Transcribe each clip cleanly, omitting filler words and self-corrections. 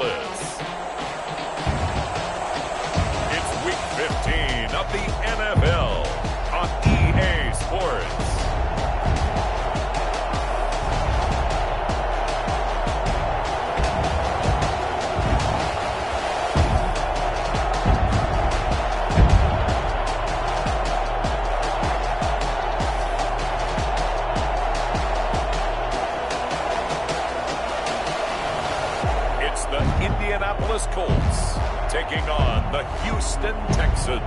Indianapolis. It's Week 15 of the NFL on EA Sports. Indianapolis Colts taking on the Houston Texans.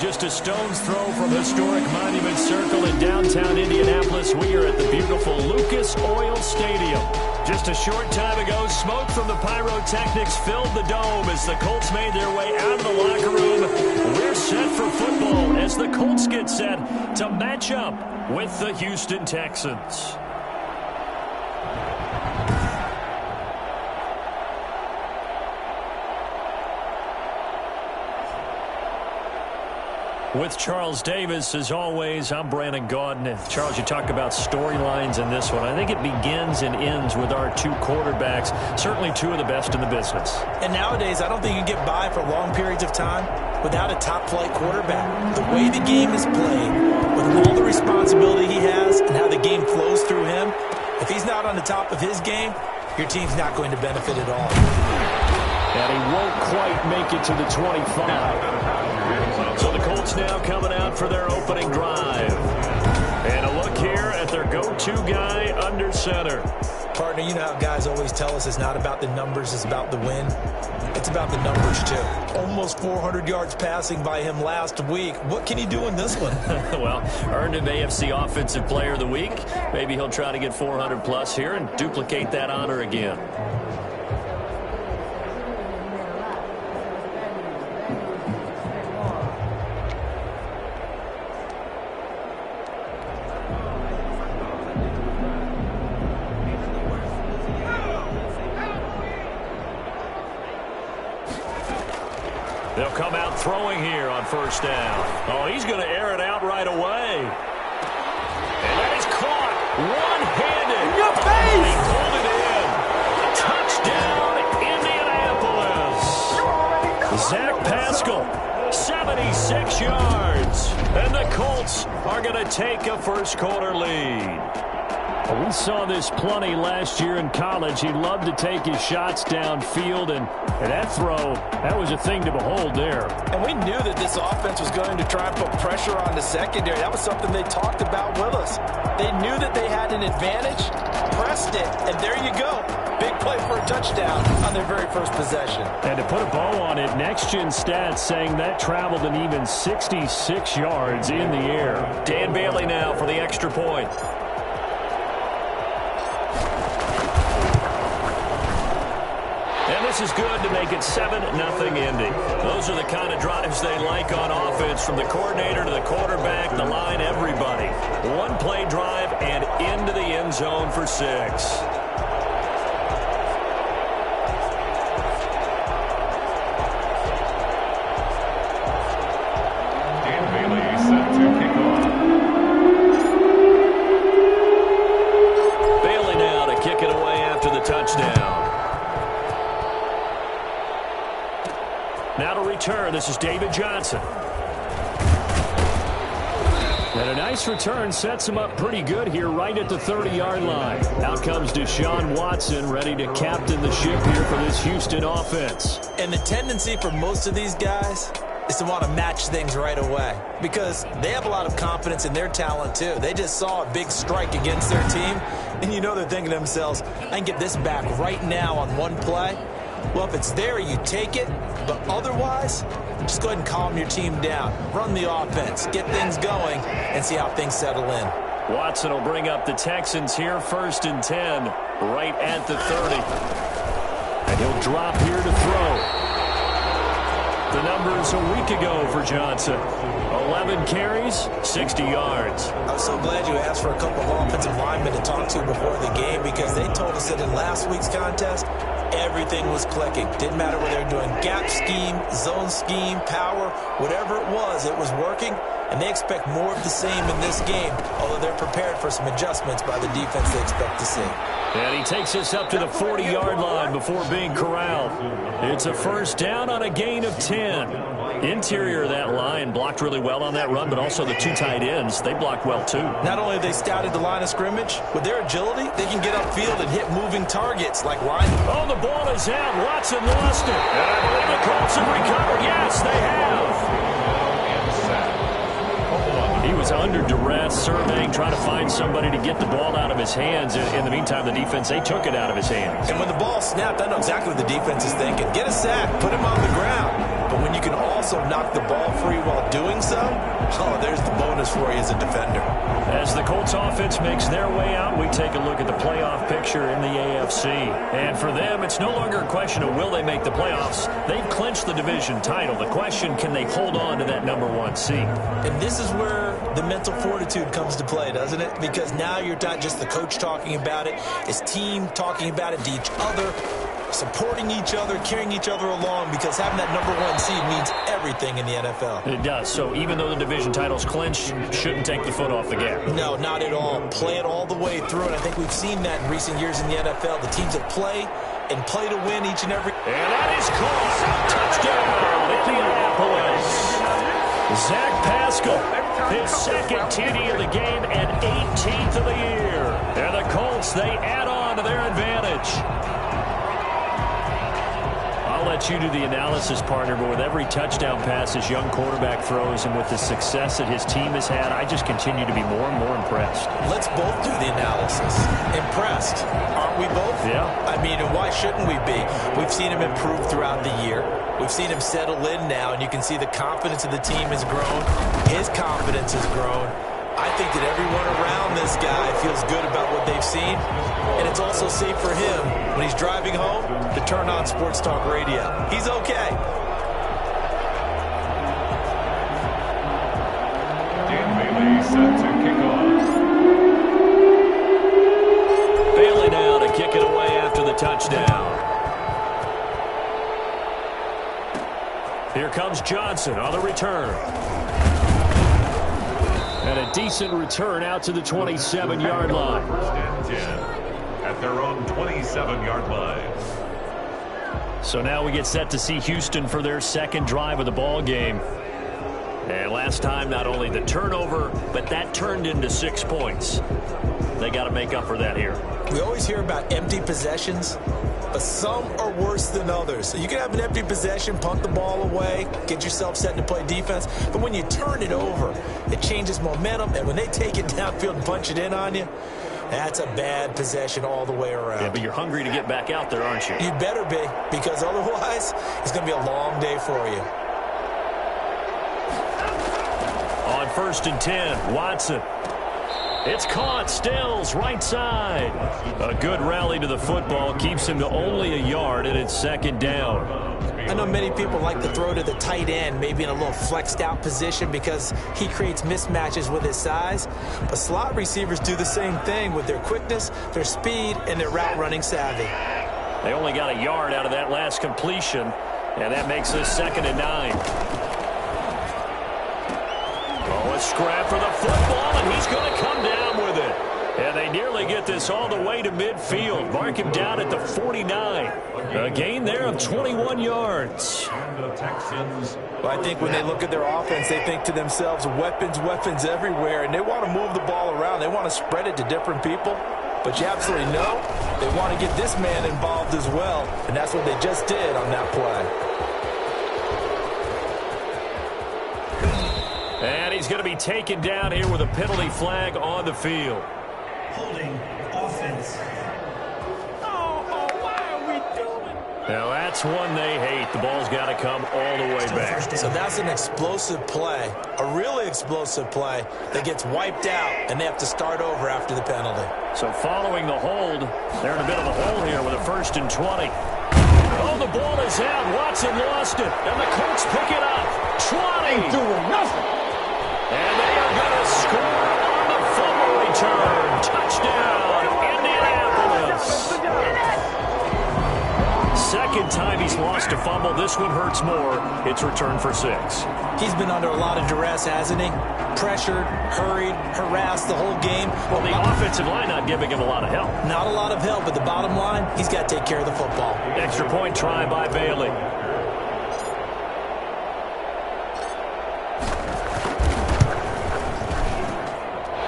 Just a stone's throw from historic Monument Circle in downtown Indianapolis. We are at the beautiful Lucas Oil Stadium. Just a short time ago, smoke from the pyrotechnics filled the dome as the Colts made their way out of the locker room. We're set for football as the Colts get set to match up with the Houston Texans. With Charles Davis, as always, I'm Brandon Gaudin. And Charles, you talk about storylines in this one. I think it begins and ends with our two quarterbacks, certainly two of the best in the business. And nowadays, I don't think you can get by for long periods of time without a top-flight quarterback. The way the game is played, with all the responsibility he has and how the game flows through him, if he's not on the top of his game, your team's not going to benefit at all. And he won't quite make it to the 25. So the Colts now coming out for their opening drive. And a look here at their go-to guy under center. Partner, you know how guys always tell us it's not about the numbers, it's about the win. It's about the numbers, too. Almost 400 yards passing by him last week. What can he do in this one? Well, earned him AFC Offensive Player of the Week. Maybe he'll try to get 400-plus here and duplicate that honor again. They'll come out throwing here on first down. Oh, he's going to air it out right away. And that is caught one-handed. In your face! He pulled it in. Touchdown, Indianapolis. Zach Pascal, 76 yards. And the Colts are going to take a first-quarter lead. We saw this plenty last year in college. He loved to take his shots downfield, and that throw, that was a thing to behold there. And we knew that this offense was going to try and put pressure on the secondary. That was something they talked about with us. They knew that they had an advantage, pressed it, and there you go. Big play for a touchdown on their very first possession. And to put a bow on it, Next Gen Stats saying that traveled an even 66 yards in the air. Dan Bailey now for the extra point. This is good to make it 7-0 Indy. Those are the kind of drives they like on offense, from the coordinator to the quarterback, the line, everybody. One play drive and into the end zone for 6. Dan Bailey set to kick off. Bailey now to kick it away after the touchdown. Now to return, this is David Johnson. And a nice return sets him up pretty good here right at the 30-yard line. Out comes Deshaun Watson, ready to captain the ship here for this Houston offense. And the tendency for most of these guys is to want to match things right away, because they have a lot of confidence in their talent too. They just saw a big strike against their team, and you know they're thinking to themselves, I can get this back right now on one play. Well, if it's there, you take it. But otherwise, just go ahead and calm your team down. Run the offense, get things going, and see how things settle in. Watson will bring up the Texans here, 1st and 10, right at the 30. And he'll drop here to throw. The numbers a week ago for Johnson. 11 carries, 60 yards. I'm so glad you asked for a couple of offensive linemen to talk to before the game, because they told us that in last week's contest, everything was clicking. Didn't matter whether they were doing gap scheme, zone scheme, power, whatever it was working. And they expect more of the same in this game, although they're prepared for some adjustments by the defense they expect to see. And he takes us up to the 40-yard line before being corralled. It's a first down on a gain of 10. Interior of that line blocked really well on that run, but also the two tight ends, they blocked well too. Not only have they scouted the line of scrimmage, with their agility, they can get upfield and hit moving targets like linemen. Oh, the ball is out. Watson lost it. And I believe the Colts have recovered. Yes, they have. He was under duress, surveying, trying to find somebody to get the ball out of his hands. In the meantime, the defense, they took it out of his hands. And when the ball snapped, I know exactly what the defense is thinking. Get a sack, put him on the ground. But when you can also knock the ball free while doing so, oh, there's the bonus for you as a defender. As the Colts offense makes their way out, we take a look at the playoff picture in the AFC. And for them, it's no longer a question of will they make the playoffs. They've clinched the division title. The question, can they hold on to that #1 seed? And this is where the mental fortitude comes to play, doesn't it? Because now you're not just the coach talking about it, it's team talking about it to each other, supporting each other, carrying each other along, because having that #1 seed means everything in the NFL. It does. So even though the division title's clinched, shouldn't take the foot off the gas. No, not at all. Play it all the way through, and I think we've seen that in recent years in the NFL. The teams that play and play to win each and every... And that is caught. Touchdown, Indianapolis. Zach Pascal, his second TD of the game and 18th of the year. And the Colts, they add on to their advantage. I'll let you do the analysis, partner, but with every touchdown pass his young quarterback throws and with the success that his team has had, I just continue to be more and more impressed. Let's both do the analysis. Impressed. Aren't we both? Yeah. I mean, and why shouldn't we be? We've seen him improve throughout the year. We've seen him settle in now, and you can see the confidence of the team has grown. His confidence has grown. I think that everyone around this guy feels good about what they've seen, and it's also safe for him when he's driving home to turn on Sports Talk Radio. He's okay. Dan Bailey set to kick off. Bailey now to kick it away after the touchdown. Here comes Johnson on the return. And a decent return out to the 27-yard line. First and 10 at their own 27-yard line. So now we get set to see Houston for their second drive of the ball game. And last time, not only the turnover, but that turned into 6 points. They got to make up for that here. We always hear about empty possessions, but some are worse than others. So you can have an empty possession, punt the ball away, get yourself set to play defense. But when you turn it over, it changes momentum. And when they take it downfield and punch it in on you, that's a bad possession all the way around. Yeah, but you're hungry to get back out there, aren't you? You better be, because otherwise it's going to be a long day for you. On 1st and 10, Watson. It's caught. Stills, right side. A good rally to the football keeps him to only a yard, and it's second down. I know many people like to throw to the tight end, maybe in a little flexed out position because he creates mismatches with his size. But slot receivers do the same thing with their quickness, their speed, and their route running savvy. They only got a yard out of that last completion, and that makes this 2nd and 9. Oh, a scrap for the football, and he's going to come down with it. And they nearly get this all the way to midfield. Mark him down at the 49. A gain there of 21 yards. Well, I think when they look at their offense, they think to themselves, weapons, weapons everywhere, and they want to move the ball around. They want to spread it to different people. But you absolutely know they want to get this man involved as well, and that's what they just did on that play. And he's going to be taken down here with a penalty flag on the field. Holding offense. Why are we doing? Now that's one they hate. The ball's got to come all the way back. So that's an explosive play, a really explosive play that gets wiped out, and they have to start over after the penalty. So following the hold, they're in a bit of a hole here with a 1st and 20. Oh, the ball is out. Watson lost it, and the Colts pick it up. 20. Ain't doing nothing. And they are going to score on the fumble return. Touchdown, Indianapolis. second time he's lost a fumble. This one hurts more. It's returned for 6. He's been under a lot of duress, hasn't he? Pressured, hurried, harassed the whole game. Well, the offensive line not giving him a lot of help. Not a lot of help, but the bottom line, he's got to take care of the football. Extra point try by Bailey.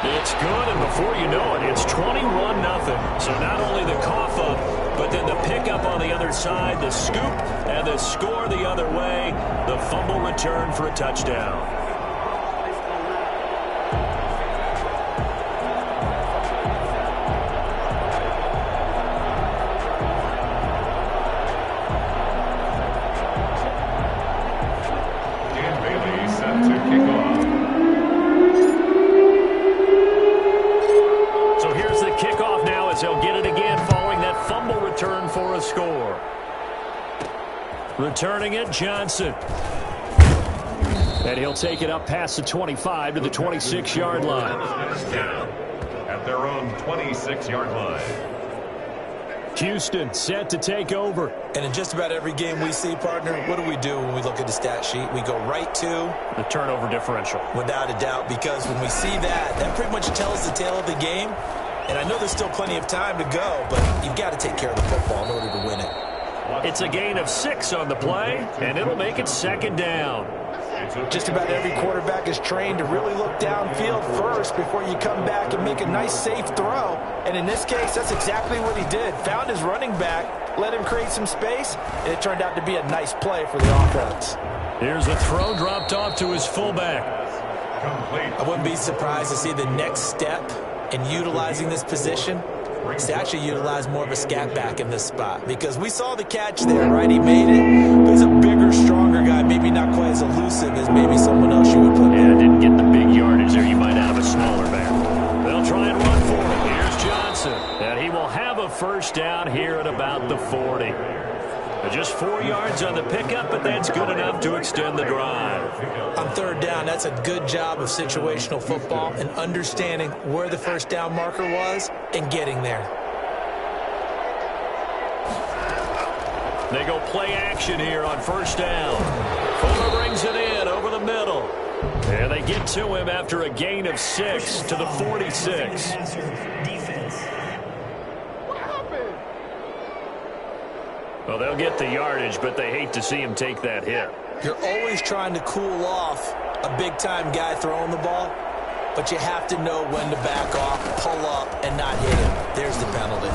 It's good, and before you know it, it's 21-0. So not only the cough up, but then the pickup on the other side, the scoop, and the score the other way. The fumble return for a touchdown. For a score. Returning it, Johnson. And he'll take it up past the 25 to the 26-yard line. At their own 26-yard line. Houston set to take over. And in just about every game we see, partner, what do we do when we look at the stat sheet? We go right to the turnover differential. Without a doubt, because when we see that, that pretty much tells the tale of the game. And I know there's still plenty of time to go, but you've got to take care of the football in order to win it. It's a gain of 6 on the play, and it'll make it second down. Just about every quarterback is trained to really look downfield first before you come back and make a nice, safe throw. And in this case, that's exactly what he did. Found his running back, let him create some space, and it turned out to be a nice play for the offense. Here's a throw dropped off to his fullback. Complete. I wouldn't be surprised to see the next step in utilizing this position is to actually utilize more of a scat back in this spot, because we saw the catch there, right? He made it, but he's a bigger, stronger guy, maybe not quite as elusive as maybe someone else you would put there. Yeah, didn't get the big yardage there. You might have a smaller back. They'll try and run for it. Here's Johnson, and he will have a first down here at about the 40. Just 4 yards on the pickup, but that's good enough to extend the drive. On third down, that's a good job of situational football and understanding where the first down marker was and getting there. They go play action here on first down. Fuller brings it in over the middle. And they get to him after a gain of 6 to the 46. Well, they'll get the yardage, but they hate to see him take that hit. You're always trying to cool off a big-time guy throwing the ball, but you have to know when to back off, pull up, and not hit him. There's the penalty.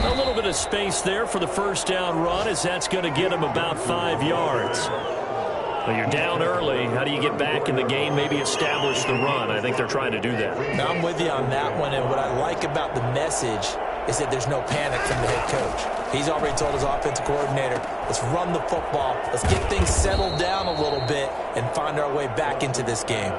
A little bit of space there for the first down run, as that's going to get him about 5 yards. Well, you're down early. How do you get back in the game, maybe establish the run? I think they're trying to do that. Now, I'm with you on that one, and what I like about the message is that there's no panic from the head coach. He's already told his offensive coordinator, let's run the football, let's get things settled down a little bit and find our way back into this game.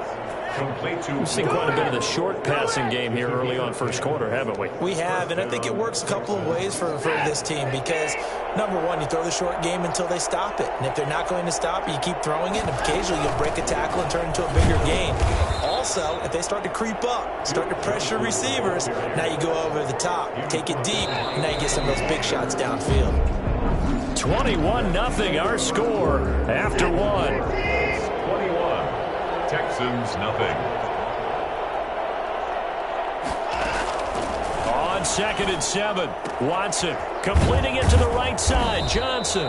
We've seen quite a bit of the short passing game here early on first quarter, haven't we? We have, and I think it works a couple of ways for this team because, number one, you throw the short game until they stop it. And if they're not going to stop it, you keep throwing it, and occasionally you'll break a tackle and turn into a bigger gain. Also, if they start to creep up, start to pressure receivers, now you go over the top, take it deep, and now you get some of those big shots downfield. 21-0 our score after one. 21. Texans nothing. On 2nd and 7, Watson completing it to the right side. Johnson.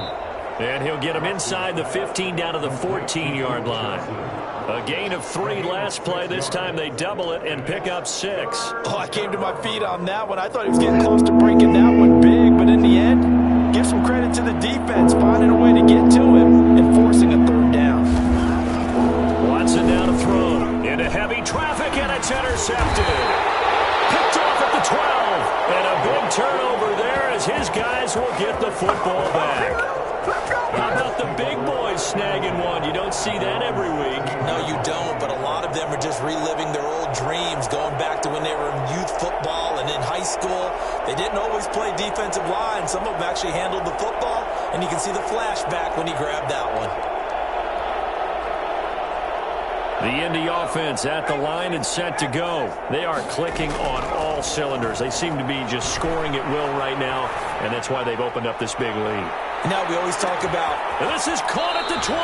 And he'll get him inside the 15 down to the 14-yard line. A gain of 3 last play. This time they double it and pick up 6. Oh, I came to my feet on that one. I thought he was getting close to breaking that one big, but in the end, give some credit to the defense, finding a way to get to him and forcing a third down. Watson down to throw into heavy traffic, and it's intercepted. Picked off at the 12, and a big turnover there as his guys will get the football back. How about the big boys snagging one? You don't see that every week. No, you don't, but a lot of them are just reliving their old dreams, going back to when they were in youth football and in high school. They didn't always play defensive line. Some of them actually handled the football, and you can see the flashback when he grabbed that one. The Indy offense at the line and set to go. They are clicking on all cylinders. They seem to be just scoring at will right now, and that's why they've opened up this big lead. Now we always talk about... This is caught at the 20.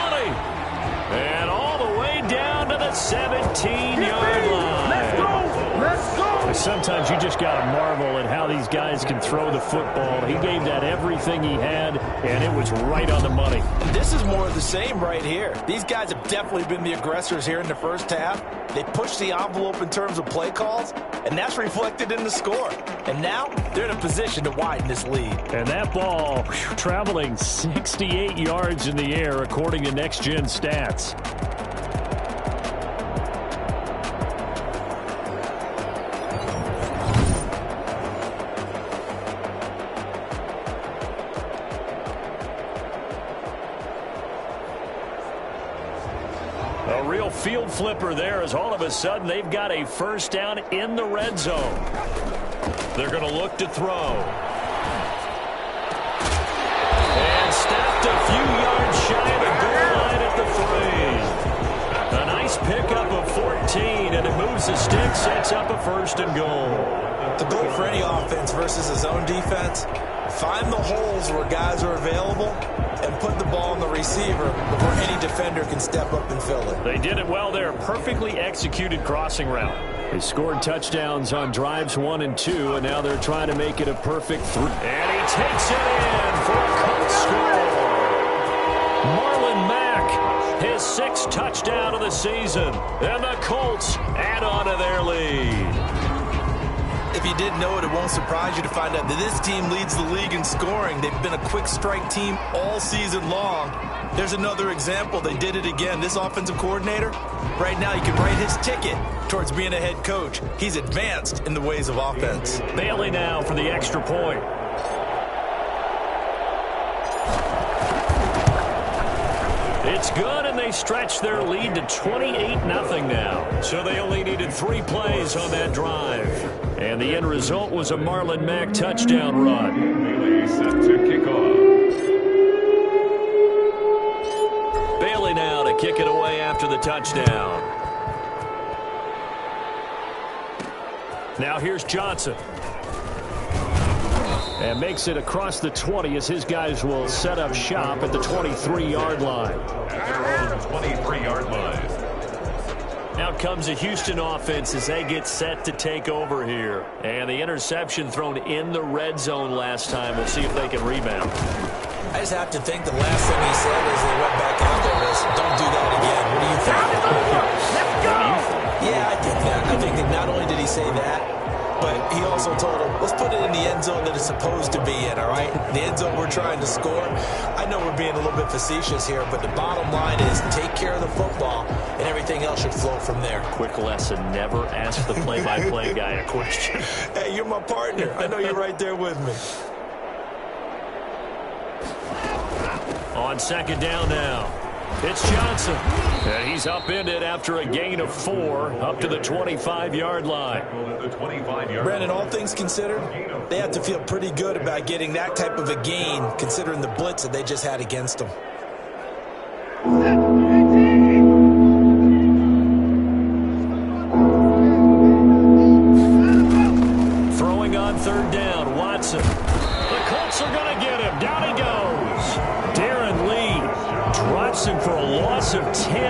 And all the way down to the 17-yard line. Let's go! Let's go! Sometimes you just got to marvel at how these guys can throw the football. He gave that everything he had, and it was right on the money. And this is more of the same right here. These guys have definitely been the aggressors here in the first half. They pushed the envelope in terms of play calls, and that's reflected in the score. And now they're in a position to widen this lead. And that ball traveling 68 yards in the air, according to Next Gen Stats. A real field flipper there as all of a sudden they've got a first down in the red zone. They're going to look to throw. And stepped a few yards shy of the goal line at the 3. A nice pickup of 14, and it moves the stick, sets up a first and goal. The goal for any offense versus a zone defense, find the holes where guys are available and put the ball on the receiver before any defender can step up and fill it. They did it well there. Perfectly executed crossing route. They scored touchdowns on drives 1 and 2, and now they're trying to make it a perfect 3. And he takes it in for a Colts score. Marlon Mack, his 6th touchdown of the season. And the Colts add on to their lead. If you didn't know it, it won't surprise you to find out that this team leads the league in scoring. They've been a quick strike team all season long. There's another example. They did it again. This offensive coordinator, right now, you can write his ticket towards being a head coach. He's advanced in the ways of offense. Bailey now for the extra point. It's good, and they stretch their lead to 28-0 now. So they only needed 3 plays on that drive. And the end result was a Marlon Mack touchdown run. Bailey set to kick off. Bailey now to kick it away after the touchdown. Now here's Johnson. And makes it across the 20 as his guys will set up shop at the 23-yard line. At their own 23-yard line. Out comes the Houston offense as they get set to take over here. And the interception thrown in the red zone last time. We'll see if they can rebound. I just have to think the last thing he said as they went back out there was, don't do that again. What do you think? Let's go! Yeah, I think that. I think that not only did he say that, but he also told him, let's put it in the end zone that it's supposed to be in, all right? The end zone we're trying to score. I know we're being a little bit facetious here, but the bottom line is take care of the football, and everything else should flow from there. Quick lesson, never ask the play-by-play guy a question. Hey, you're my partner. I know you're right there with me. On second down now. It's Johnson. And he's upended after a gain of 4 up to the 25-yard line. Brandon, all things considered, they have to feel pretty good about getting that type of a gain considering the blitz that they just had against them. Throwing on third down, Watson. The Colts are going to get him. Down he goes. Darren Lee drops him for a loss of 10,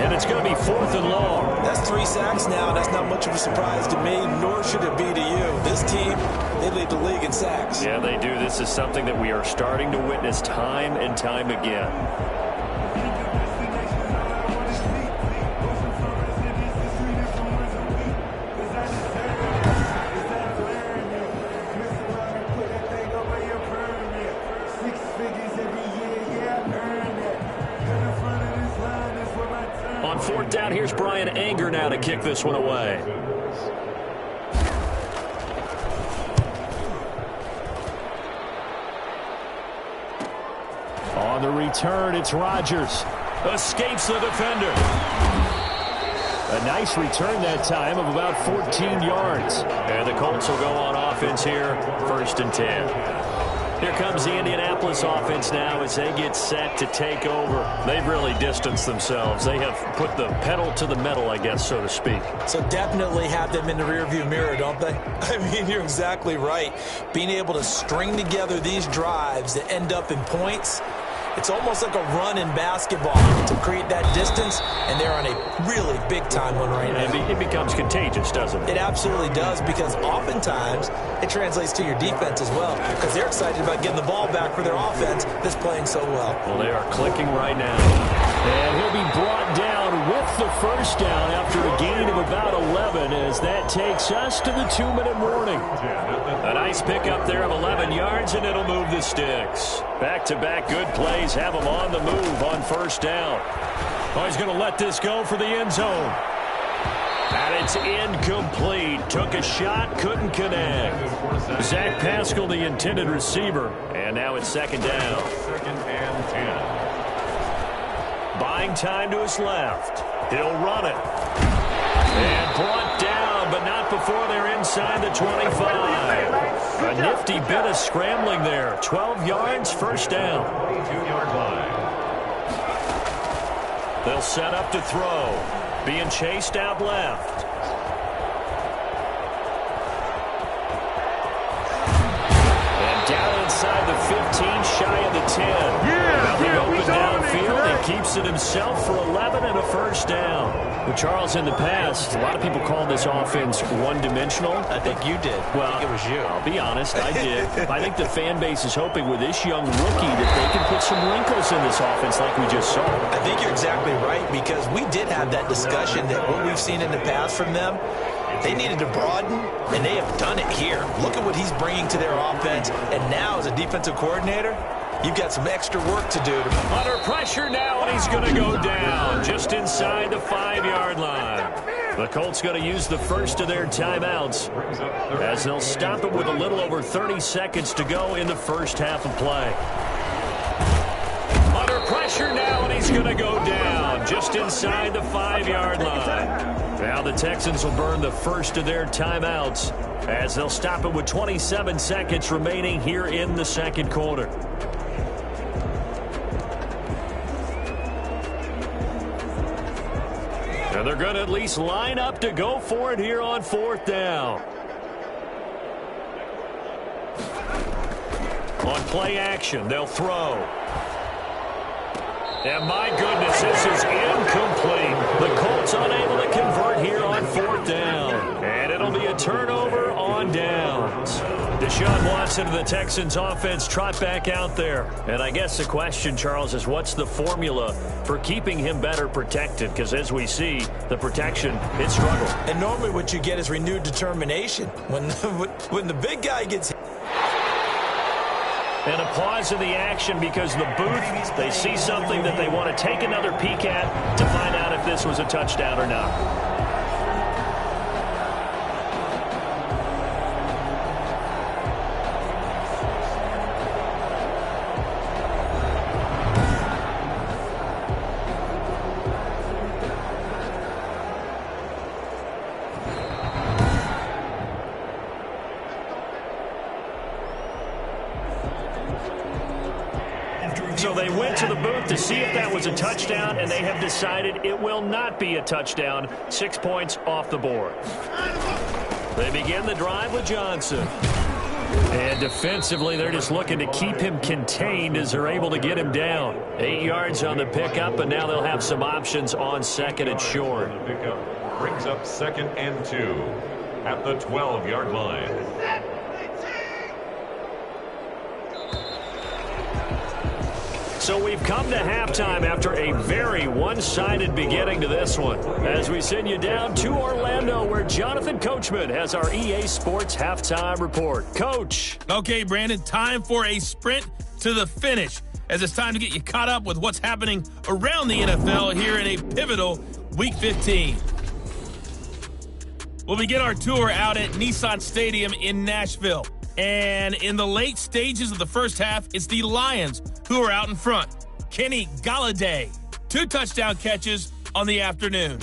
and it's going to be 4th and long. That's 3 sacks now, and that's not much of a surprise to me, nor should it be to you. This team, they lead the league in sacks. Yeah, they do. This is something that we are starting to witness time and time again. On 4th down, here's Brian Anger now to kick this one away. On the return, it's Rodgers. Escapes the defender. A nice return that time of about 14 yards. And the Colts will go on offense here, 1st and 10. Here comes the Indianapolis offense now as they get set to take over. They've really distanced themselves. They have put the pedal to the metal, I guess, so to speak. So definitely have them in the rearview mirror, don't they? I mean, you're exactly right. Being able to string together these drives that end up in points, it's almost like a run in basketball to create that distance, and they're on a really big-time one right now. It becomes contagious, doesn't it? It absolutely does, because oftentimes it translates to your defense as well, because they're excited about getting the ball back for their offense that's playing so well. Well, they are clicking right now. And he'll be brought down with the first down after a gain of about 11 as that takes us to the 2-minute warning. A nice pickup there of 11 yards, and it'll move the sticks. Back-to-back good plays have them on the move on first down. Oh, he's going to let this go for the end zone. And it's incomplete. Took a shot, couldn't connect. Zach Pascal, the intended receiver. And now it's second down. 2nd and 10. Buying time to his left. He'll run it. And brought down, but not before they're inside the 25. A nifty bit of scrambling there. 12 yards, first down. 22-yard line. They'll set up to throw. Being chased out left. And down inside the 15, shy of the 10. Open downfield, he keeps it himself for 11 and a first down. Well, Charles, in the past, a lot of people call this offense one-dimensional. I think you did. Well, I think it was you. I'll be honest, I did. I think the fan base is hoping with this young rookie that they can put some wrinkles in this offense like we just saw. I think you're exactly right, because we did have that discussion that what we've seen in the past from them, they needed to broaden, and they have done it here. Look at what he's bringing to their offense, and now as a defensive coordinator, you've got some extra work to do. Under pressure now, and he's going to go down just inside the 5-yard line. The Colts going to use the first of their timeouts as they'll stop it with a little over 30 seconds to go in the first half of play. Under pressure now, and he's going to go down just inside the 5-yard line. Now the Texans will burn the first of their timeouts as they'll stop it with 27 seconds remaining here in the second quarter. And they're going to at least line up to go for it here on fourth down. On play action, they'll throw. And my goodness, this is incomplete. The Colts unable to convert here on fourth down. And it'll be a turnover on downs. Deshaun Watson of the Texans offense trot back out there. And I guess the question, Charles, is what's the formula for keeping him better protected? Because as we see, the protection, it struggled. And normally what you get is renewed determination. When the big guy gets hit. And a pause in the action because the booth, they see something that they want to take another peek at to find out if this was a touchdown or not. So they went to the booth to see if that was a touchdown, and they have decided it will not be a touchdown. 6 points off the board. They begin the drive with Johnson. And defensively, they're just looking to keep him contained as they're able to get him down. 8 yards on the pickup, and now they'll have some options on second and short. The pickup brings up 2nd and 2 at the 12-yard line. So we've come to halftime after a very one-sided beginning to this one. As we send you down to Orlando, where Jonathan Coachman has our EA Sports halftime report. Coach. Okay, Brandon, time for a sprint to the finish, as it's time to get you caught up with what's happening around the NFL here in a pivotal Week 15. We'll begin our tour out at Nissan Stadium in Nashville. And in the late stages of the first half, it's the Lions who are out in front. Kenny Golladay, 2 touchdown catches on the afternoon.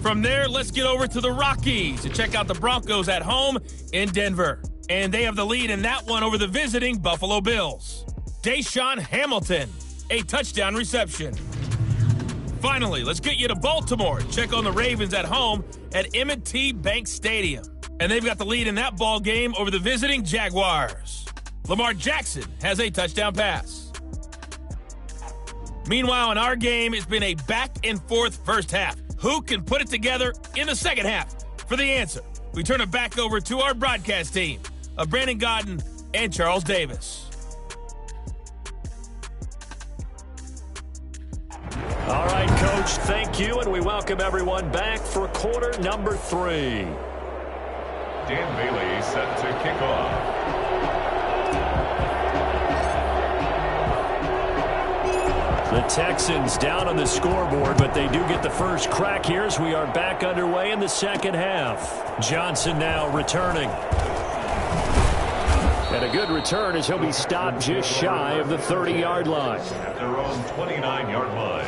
From there, let's get over to the Rockies to check out the Broncos at home in Denver. and they have the lead in that one over the visiting Buffalo Bills. Deshaun Hamilton, a touchdown reception. Finally, let's get you to Baltimore. Check on the Ravens at home at M&T Bank Stadium. And they've got the lead in that ball game over the visiting Jaguars. Lamar Jackson has a touchdown pass. Meanwhile, in our game, it's been a back-and-forth first half. Who can put it together in the second half? For the answer, we turn it back over to our broadcast team of Brandon Godden and Charles Davis. All right, Coach, thank you, and we welcome everyone back for quarter number 3. Dan Bailey set to kick off. The Texans down on the scoreboard, but they do get the first crack here as we are back underway in the second half. Johnson now returning. And a good return as he'll be stopped just shy of the 30-yard line. At their own 29-yard line.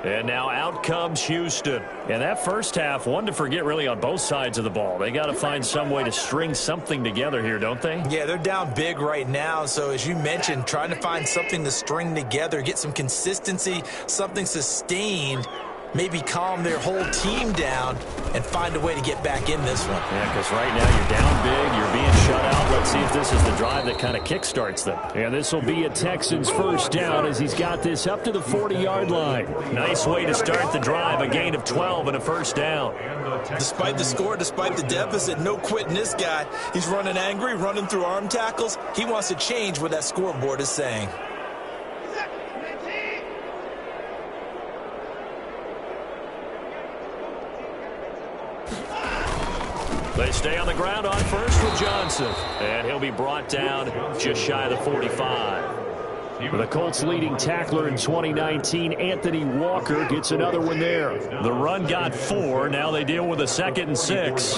And now out comes Houston. And that first half, one to forget really on both sides of the ball. They got to find some way to string something together here, don't they? Yeah, they're down big right now. So as you mentioned, trying to find something to string together, get some consistency, something sustained, maybe calm their whole team down and find a way to get back in this one. Yeah, because right now you're down big, you're being shut out. Let's see if this is the drive that kind of kickstarts them. And this will be a Texans first down as he's got this up to the 40-yard line. Nice way to start the drive, a gain of 12 and a first down. Despite the score, despite the deficit, no quitting this guy. He's running angry, running through arm tackles. He wants to change what that scoreboard is saying. They stay on the ground on first with Johnson. And he'll be brought down just shy of the 45. The Colts' leading tackler in 2019, Anthony Walker, gets another one there. The run got 4. Now they deal with a 2nd and 6.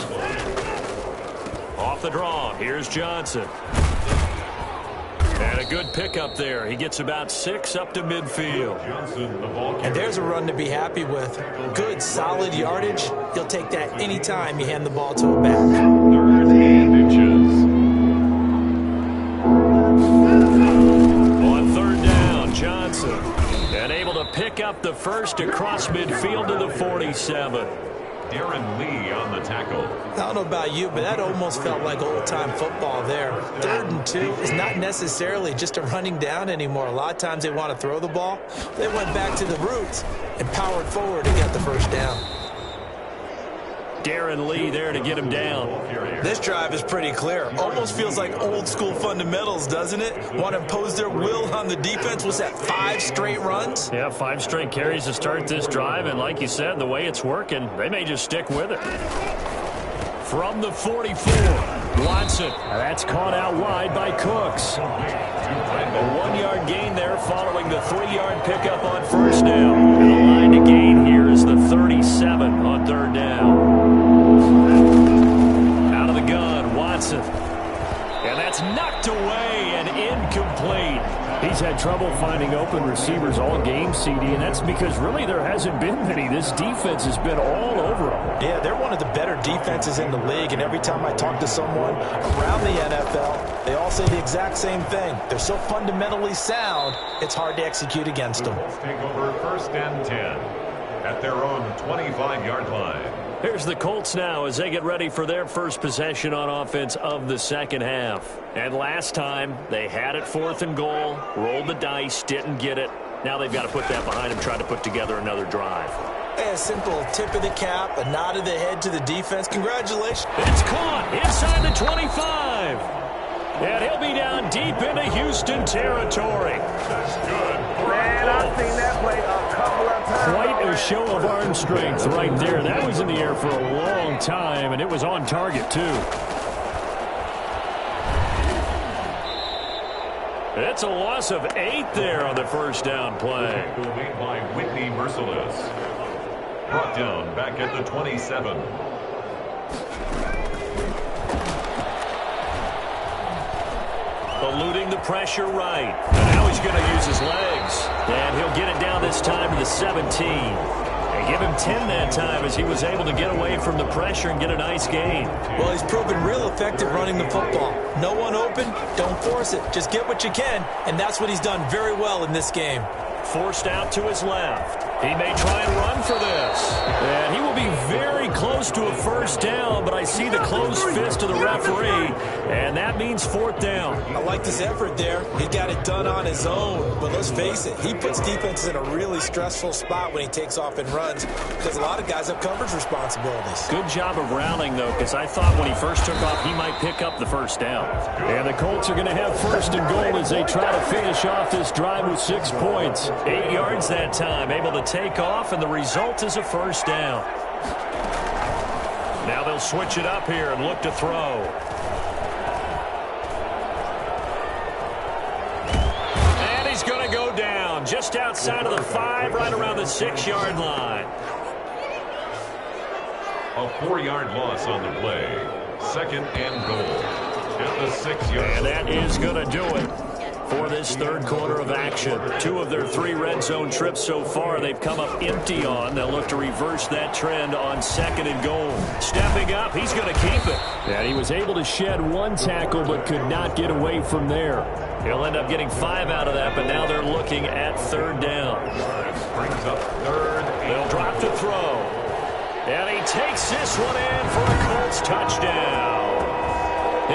Off the draw, here's Johnson. And a good pickup there. He gets about 6 up to midfield. And there's a run to be happy with. Good, solid yardage. He'll take that anytime you hand the ball to a back. 3rd and inches. On 3rd down, Johnson. And able to pick up the first across midfield to the 47. Darren Lee on the tackle. I don't know about you, but that almost felt like old-time football there. 3rd and 2 is not necessarily just a running down anymore. A lot of times they want to throw the ball. They went back to the roots and powered forward and got the first down. Darren Lee there to get him down. This drive is pretty clear. Almost feels like old-school fundamentals, doesn't it? Want to impose their will on the defense. Was that 5 straight runs? Yeah, 5 straight carries to start this drive, and like you said, the way it's working, they may just stick with it. From the 44, Watson. That's caught out wide by Cooks. A 1-yard gain there following the 3-yard pickup on first down. And the line to gain here is the 37 on 3rd down. Out of the gun, Watson. And that's knocked away and incomplete. He's had trouble finding open receivers all game, CD, and that's because really there hasn't been many. This defense has been all over him. Yeah, they're one of the better defenses in the league, and every time I talk to someone around the NFL, they all say the exact same thing. They're so fundamentally sound, it's hard to execute against them. Let's take over 1st and 10 at their own 25-yard line. Here's the Colts now as they get ready for their first possession on offense of the second half. And last time, they had it 4th and goal, rolled the dice, didn't get it. Now they've got to put that behind them, try to put together another drive. A simple tip of the cap, a nod of the head to the defense. Congratulations. It's caught inside the 25. And he'll be down deep into Houston territory. That's good. Man, I've seen that play a couple of times. Quite a show of arm strength right there. That was in the air for a long time, and it was on target, too. It's a loss of 8 there on the first down play. Made by Whitney Merciless. Brought down back at the 27. Eluding the pressure right. And now he's going to use his legs. And he'll get it down this time to the 17. And give him 10 that time as he was able to get away from the pressure and get a nice gain. Well, he's proven real effective running the football. No one open, don't force it. Just get what you can, and that's what he's done very well in this game. Forced out to his left. He may try and run for this. And he will be very close to a first down, but I see the closed fist of the referee, and that means fourth down. I like this effort there. He got it done on his own, but let's face it, he puts defenses in a really stressful spot when he takes off and runs because a lot of guys have coverage responsibilities. Good job of rounding, though, because I thought when he first took off, he might pick up the first down. And the Colts are going to have first and goal as they try to finish off this drive with 6 points. 8 yards that time, able to take off, and the result is a first down. Now they'll switch it up here and look to throw. And he's going to go down just outside of the 5, right around the 6-yard line. A 4-yard loss on the play. Second and goal at the 6-yard. And that is going to do it for this third quarter of action. 2 of their 3 red zone trips so far they've come up empty on. They'll look to reverse that trend on second and goal. Stepping up, he's going to keep it. And he was able to shed 1 tackle but could not get away from there. He'll end up getting 5 out of that, but now they're looking at third down. Brings up third. They'll drop to throw. And he takes this one in for a Colts touchdown.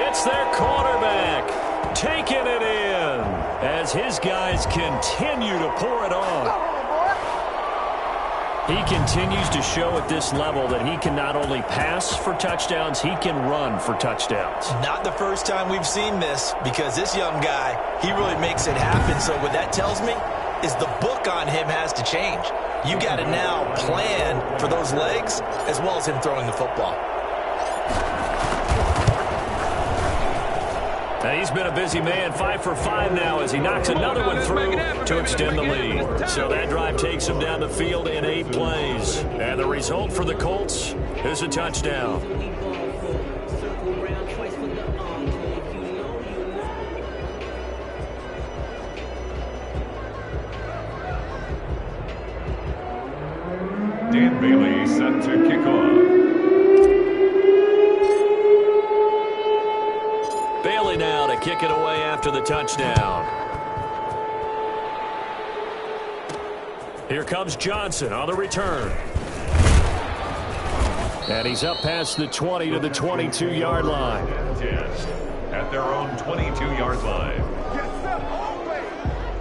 It's their quarterback taking it in as his guys continue to pour it on. He continues to show at this level that he can not only pass for touchdowns, he can run for touchdowns. Not the first time we've seen this because this young guy, he really makes it happen. So what that tells me is the book on him has to change. You got to now plan for those legs as well as him throwing the football. Now he's been a busy man, 5 for 5 now as he knocks another one through to extend the lead. So that drive takes him down the field in 8 plays. And the result for the Colts is a touchdown. Dan Bailey set to kick off. Bailey now to kick it away after the touchdown. Here comes Johnson on the return. And he's up past the 20 to the 22-yard line. At their own 22-yard line.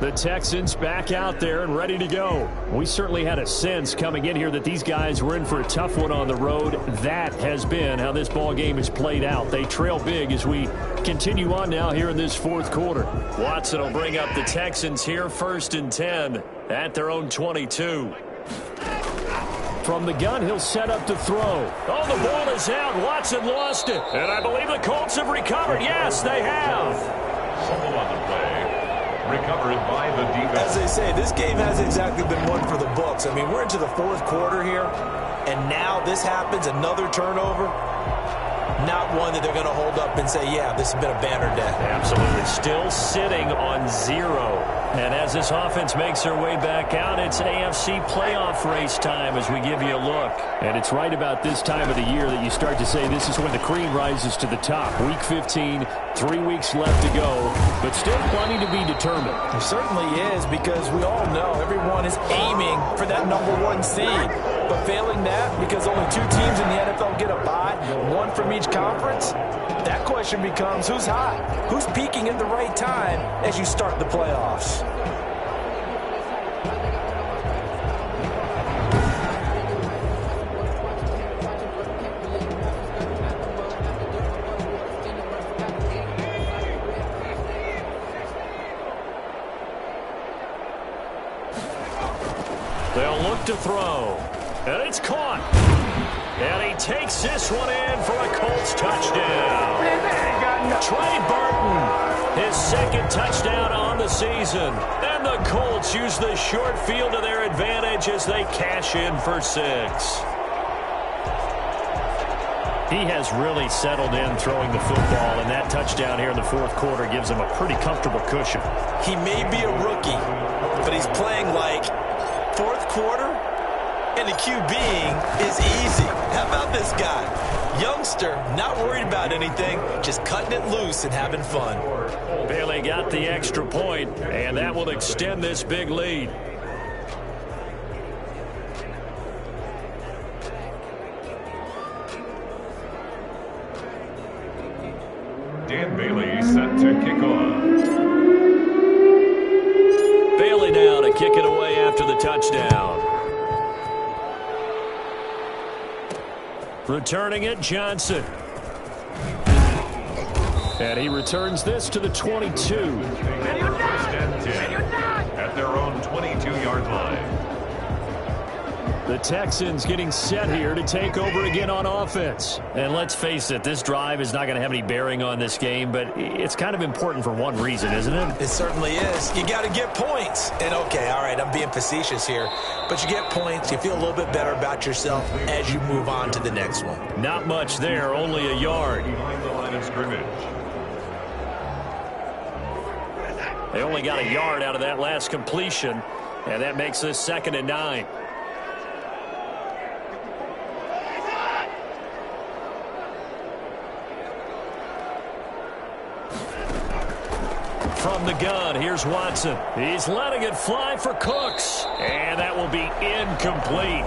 The Texans back out there and ready to go. We certainly had a sense coming in here that these guys were in for a tough one on the road. That has been how this ball game has played out. They trail big as we continue on now here in this fourth quarter. Watson will bring up the Texans here, 1st and 10 at their own 22. From the gun, he'll set up to throw. Oh, the ball is out. Watson lost it. And I believe the Colts have recovered. Yes, they have. Fumble on the play. Recovered by the defense. As they say, this game hasn't exactly been one for the books. I mean, we're into the 4th quarter here, and now this happens, another turnover. Not one that they're going to hold up and say, yeah, this has been a banner day. Absolutely. Still sitting on 0. And as this offense makes their way back out, it's AFC playoff race time as we give you a look. And it's right about this time of the year that you start to say this is when the cream rises to the top. Week 15, 3 weeks left to go, but still plenty to be determined. It certainly is, because we all know everyone is aiming for that #1 seed. But failing that, because only 2 teams in the NFL get a bye, 1 from each conference, that question becomes who's hot? Who's peaking at the right time as you start the playoffs? They'll look to throw. And it's caught. And he takes this one in for a Colts touchdown. Trey Burton, his 2nd touchdown on the season. And the Colts use the short field to their advantage as they cash in for 6. He has really settled in throwing the football, and that touchdown here in the 4th quarter gives him a pretty comfortable cushion. He may be a rookie, but he's playing like 4th quarter. And the QBing is easy. How about this guy? Youngster, not worried about anything, just cutting it loose and having fun. Bailey got the extra point, and that will extend this big lead. Dan Bailey set to kick off. Bailey now to kick it away after the touchdown. Returning it, Johnson. And he returns this to the 22. First and 10 at their own 22-yard line. The Texans getting set here to take over again on offense. And let's face it, this drive is not going to have any bearing on this game, but it's kind of important for one reason, isn't it? It certainly is. You got to get points. And okay, all right, I'm being facetious here, but you get points, you feel a little bit better about yourself as you move on to the next one. Not much there, only a yard. Behind the line of scrimmage. They only got a yard out of that last completion, and that makes this 2nd and 9. From the gun, here's Watson. He's letting it fly for Cooks. And that will be incomplete.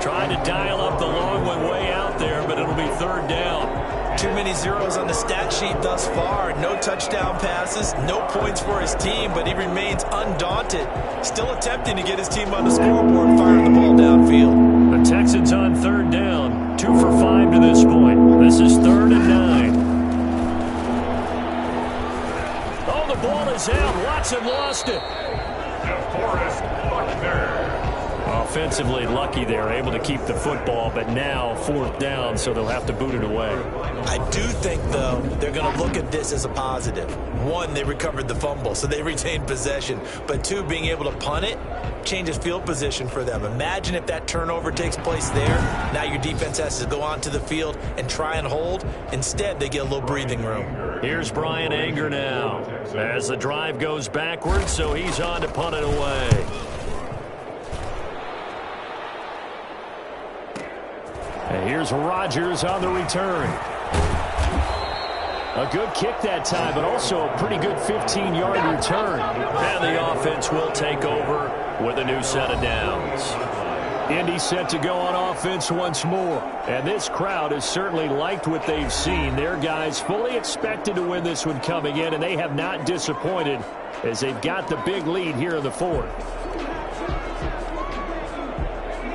Trying to dial up the long one way out there, but it'll be 3rd down. Too many zeros on the stat sheet thus far. No touchdown passes, no points for his team, but he remains undaunted. Still attempting to get his team on the scoreboard, firing the ball downfield. The Texans on 3rd down. 2 for 5 to this point. This is 3rd and 9. The ball is out. Watson lost it. DeForest Buckner. Offensively lucky there, able to keep the football, but now 4th down, so they'll have to boot it away. I do think, though, they're going to look at this as a positive. 1, they recovered the fumble, so they retained possession. But 2, being able to punt it changes field position for them. Imagine if that turnover takes place there. Now your defense has to go onto the field and try and hold. Instead, they get a little breathing room. Here's Brian Anger now as the drive goes backwards, so he's on to punt it away. And here's Rodgers on the return. A good kick that time, but also a pretty good 15-yard return. And the offense will take over with a new set of downs. Indy set to go on offense once more. And this crowd has certainly liked what they've seen. Their guys fully expected to win this one coming in, and they have not disappointed as they've got the big lead here in the 4th.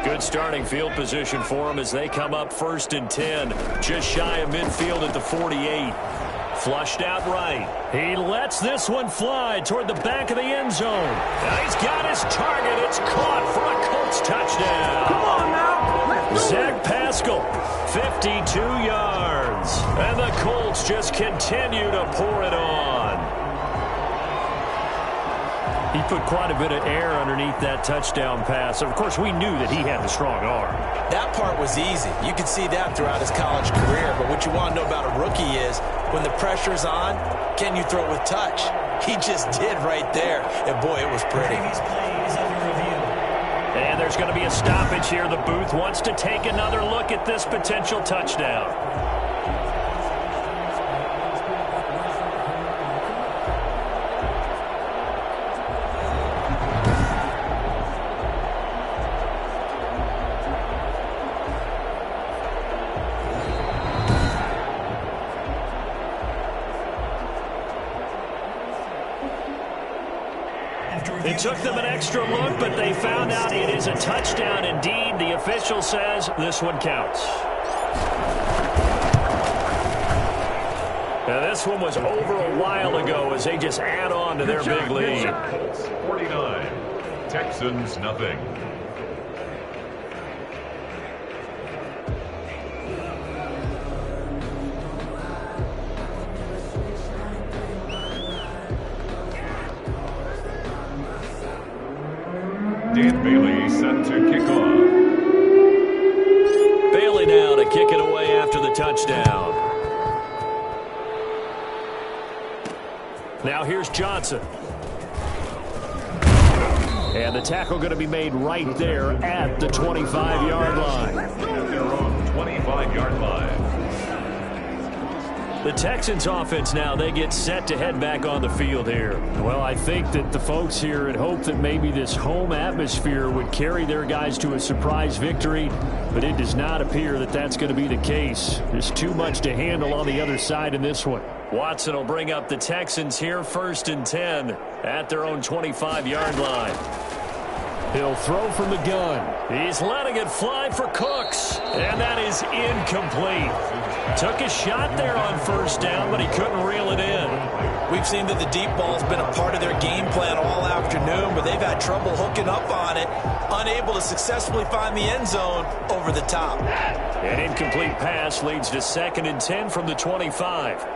Good starting field position for them as they come up 1st and 10. Just shy of midfield at the 48. Flushed out right. He lets this one fly toward the back of the end zone. Now he's got his target. It's caught for a Colts touchdown. Come on now. Zach Pascal, 52 yards. And the Colts just continue to pour it on. He put quite a bit of air underneath that touchdown pass. Of course, we knew that he had the strong arm. That part was easy. You could see that throughout his college career. But what you want to know about a rookie is when the pressure's on, can you throw with touch? He just did right there. And, boy, it was pretty. And there's going to be a stoppage here. The booth wants to take another look at this potential touchdown. It took them an extra look, but they found out it is a touchdown indeed. The official says this one counts. Now, this one was over a while ago as they just add on to their big lead. 49, Texans nothing. Dan Bailey set to kick off. Bailey now to kick it away after the touchdown. Now here's Johnson. And the tackle going to be made right there at the 25-yard line. At their own 25-yard line. The Texans offense now, they get set to head back on the field here. Well, I think that the folks here had hoped that maybe this home atmosphere would carry their guys to a surprise victory, but it does not appear that that's going to be the case. There's too much to handle on the other side in this one. Watson will bring up the Texans here, 1st and 10 at their own 25-yard line. He'll throw from the gun. He's letting it fly for Cooks, and that is incomplete. Took a shot there on 1st down, but he couldn't reel it in. We've seen that the deep ball's been a part of their game plan all afternoon, but they've had trouble hooking up on it, unable to successfully find the end zone over the top. An incomplete pass leads to 2nd and 10 from the 25.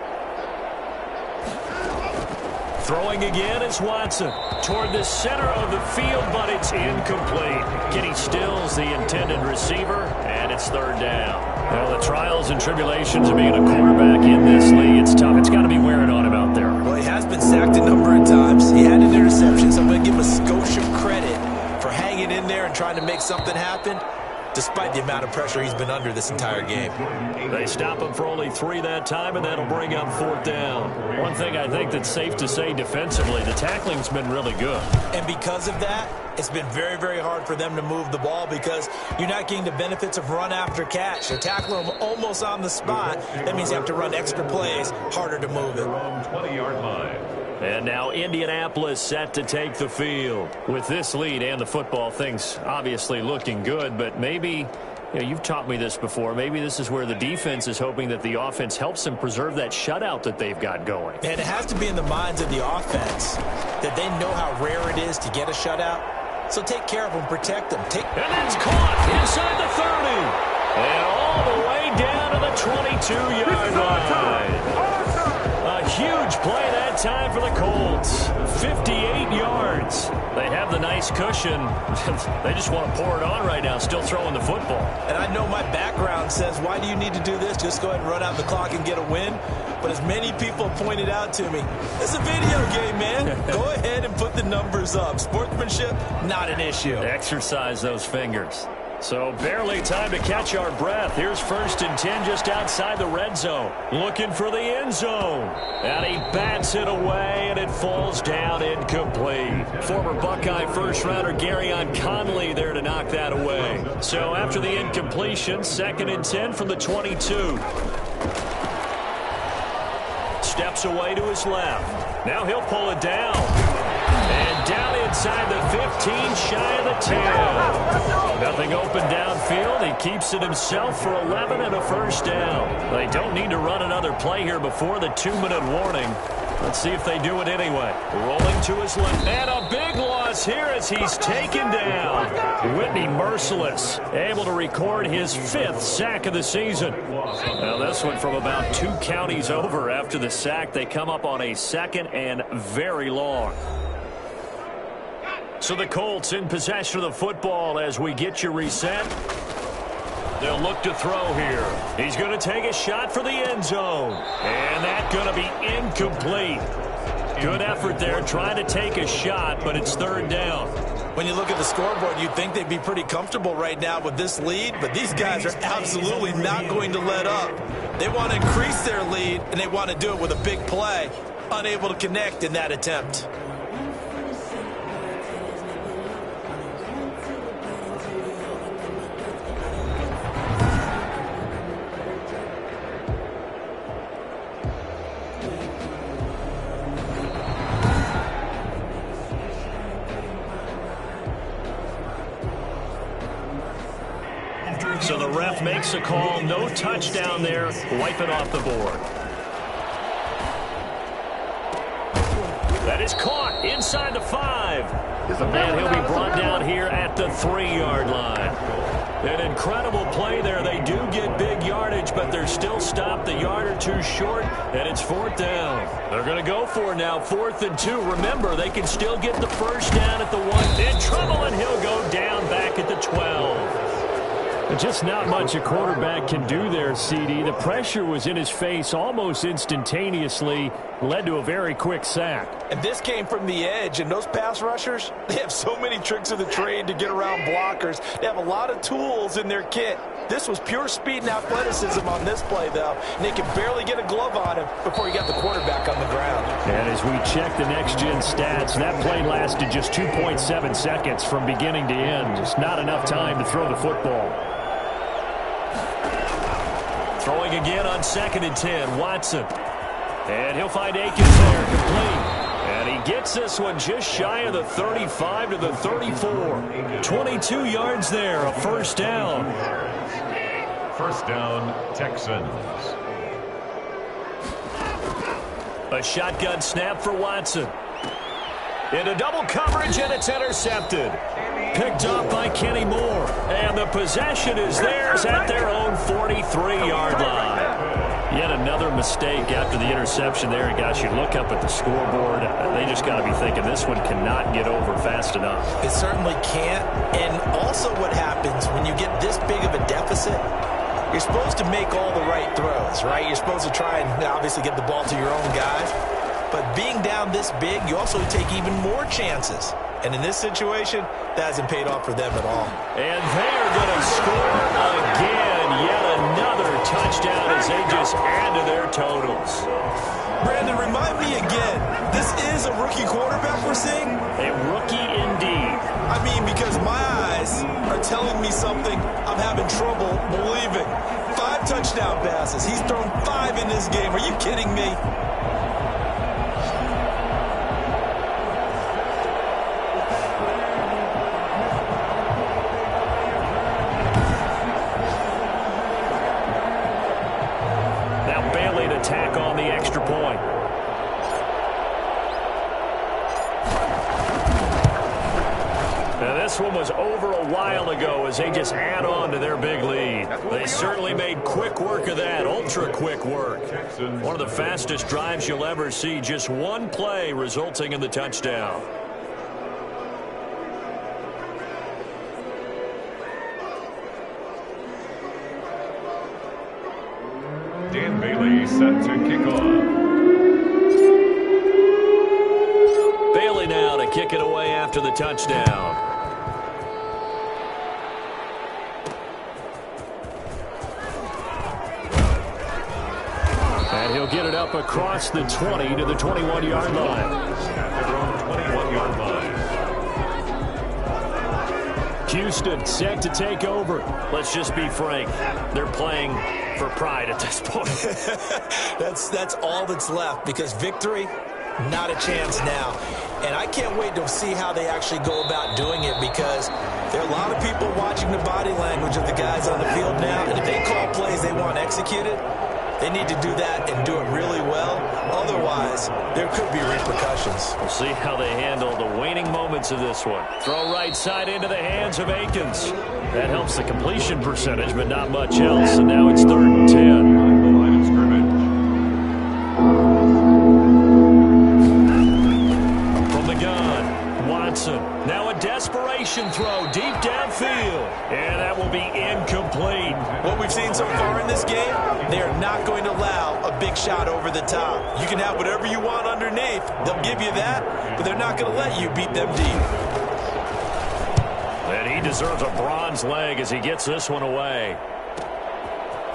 Throwing again is Watson toward the center of the field, but it's incomplete. Kenny Stills the intended receiver, and it's 3rd down. Well, the trials and tribulations of being a quarterback in this league, it's tough. It's got to be wearing on him out there. Well, he has been sacked a number of times. He had an interception, so I'm going to give him a skosh of credit for hanging in there and trying to make something happen, despite the amount of pressure he's been under this entire game. They stop him for only 3 that time, and that'll bring up 4th down. One thing I think that's safe to say defensively, the tackling's been really good. And because of that, it's been very, very hard for them to move the ball because you're not getting the benefits of run after catch. You're tackling them almost on the spot. That means you have to run extra plays, harder to move it. 20-yard line. And now Indianapolis set to take the field. With this lead and the football, things obviously looking good, but maybe, you've taught me this before, maybe this is where the defense is hoping that the offense helps them preserve that shutout that they've got going. And it has to be in the minds of the offense that they know how rare it is to get a shutout. So take care of them, protect them. And that's caught inside the 30. And all the way down to the 22-yard line. A huge play that time for the Colts. 58 yards. They have the nice cushion. They just want to pour it on right now, still throwing the football. And I know my background says, why do you need to do this? Just go ahead and run out the clock and get a win. But as many people pointed out to me, it's a video game, man. Go ahead and put the numbers up. Sportsmanship, not an issue. Exercise those fingers. So barely time to catch our breath. Here's 1st and 10 just outside the red zone. Looking for the end zone. And he bats it away, and it falls down incomplete. Former Buckeye first-rounder Garyon Conley there to knock that away. So after the incompletion, 2nd and 10 from the 22. Steps away to his left. Now he'll pull it down. And down inside the 15, shy of the 10. Nothing open downfield. He keeps it himself for 11 and a 1st down. They don't need to run another play here before the 2-minute warning. Let's see if they do it anyway. Rolling to his left. And a big loss here as he's taken down. Whitney Merciless able to record his 5th sack of the season. Now this one from about 2 counties over after the sack. They come up on a 2nd and very long. So the Colts in possession of the football as we get you reset. They'll look to throw here. He's going to take a shot for the end zone. And that's going to be incomplete. Good effort there trying to take a shot, but it's 3rd down. When you look at the scoreboard, you'd think they'd be pretty comfortable right now with this lead, but these guys are absolutely not going to let up. They want to increase their lead, and they want to do it with a big play. Unable to connect in that attempt. So the ref makes a call. No touchdown there. Wipe it off the board. That is caught inside the 5. And he'll be brought down here at the 3-yard line. An incredible play there. They do get big yardage, but they're still stopped a yard or 2 short, and it's 4th down. They're going to go for it now, 4th and 2. Remember, they can still get the 1st down at the 1. In trouble, and he'll go down back at the 12. Just not much a quarterback can do there, CD. The pressure was in his face almost instantaneously, led to a very quick sack. And this came from the edge, and those pass rushers, they have so many tricks of the trade to get around blockers. They have a lot of tools in their kit. This was pure speed and athleticism on this play, though, and they could barely get a glove on him before he got the quarterback on the ground. And as we check the next-gen stats, that play lasted just 2.7 seconds from beginning to end. Just not enough time to throw the football. Throwing again on 2nd and 10, Watson. And he'll find Akins there, complete. And he gets this one just shy of the 35 to the 34. 22 yards there, a first down. First down, Texans. A shotgun snap for Watson. Into double coverage, and it's intercepted. Picked up by Kenny Moore. And the possession is theirs at their own 43-yard line. Yet another mistake after the interception there. And gosh, you look up at the scoreboard, they just got to be thinking this one cannot get over fast enough. It certainly can't. And also what happens when you get this big of a deficit, you're supposed to make all the right throws, right? You're supposed to try and obviously get the ball to your own guys. But being down this big, you also take even more chances. And in this situation, that hasn't paid off for them at all. And they are going to score again. Yet another touchdown as they just add to their totals. Brandon, remind me again, this is a rookie quarterback we're seeing? A rookie indeed. I mean, because my eyes are telling me something I'm having trouble believing. 5 touchdown passes. He's thrown 5 in this game. Are you kidding me? Attack on the extra point. Now this one was over a while ago as they just add on to their big lead. They certainly made quick work of that, ultra quick work. One of the fastest drives you'll ever see, just one play resulting in the touchdown. Dan Bailey set to kick off. Bailey now to kick it away after the touchdown. And he'll get it up across the 20 to the 21-yard line. 21-yard line. Houston set to take over. Let's just be frank. They're playing for pride at this point. That's all that's left, because victory, not a chance now. And I can't wait to see how they actually go about doing it, because there are a lot of people watching the body language of the guys on the field now. And if they call plays they want executed, they need to do that and do it really well. Otherwise, there could be repercussions. We'll see how they handle the waning moments of this one. Throw right side into the hands of Akins. That helps the completion percentage, but not much else. And now it's 3rd and 10. Line of scrimmage. From the gun, Watson. Now a desperation throw deep downfield. And that will be incomplete. What we've seen so far in this game, they are not going to allow a big shot over the top. You can have whatever you want underneath. They'll give you that, but they're not going to let you beat them deep. And he deserves a bronze leg as he gets this one away.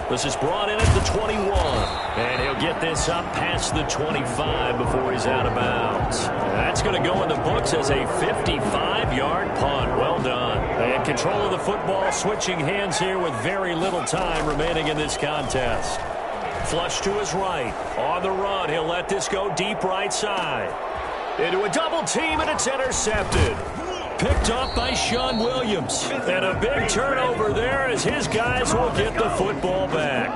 This is brought in at the 21. And he'll get this up past the 25 before he's out of bounds. That's going to go in the books as a 55-yard punt. Well done. And control of the football switching hands here with very little time remaining in this contest. Flush to his right. On the run, he'll let this go deep right side. Into a double team, and it's intercepted. Picked up by Sean Williams. And a big turnover there as his guys will get the football back.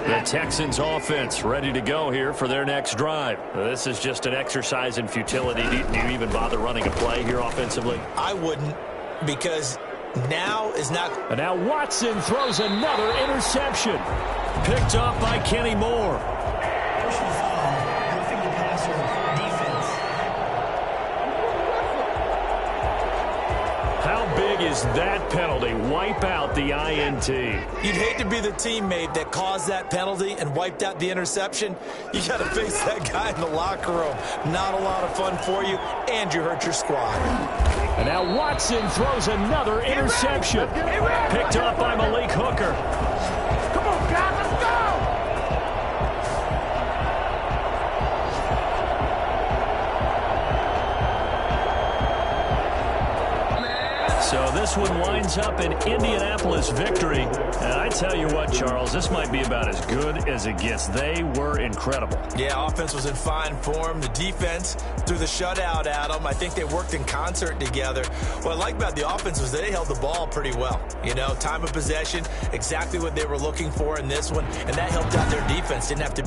The Texans offense ready to go here for their next drive. This is just an exercise in futility. Do you even bother running a play here offensively? I wouldn't, because now is not. And now Watson throws another interception. Picked up by Kenny Moore. does that penalty wipe out the INT? You'd hate to be the teammate that caused that penalty and wiped out the interception. You got to face that guy in the locker room. Not a lot of fun for you, and you hurt your squad. And now Watson throws another interception. Picked up by Malik Hooker. Come on, guys, let's go! So this one winds up an Indianapolis victory. And I tell you what, Charles, this might be about as good as it gets. They were incredible. Yeah, offense was in fine form. The defense threw the shutout at them. I think they worked in concert together. What I like about the offense was they held the ball pretty well. You know, time of possession, exactly what they were looking for in this one, and that helped out their defense. Didn't have to be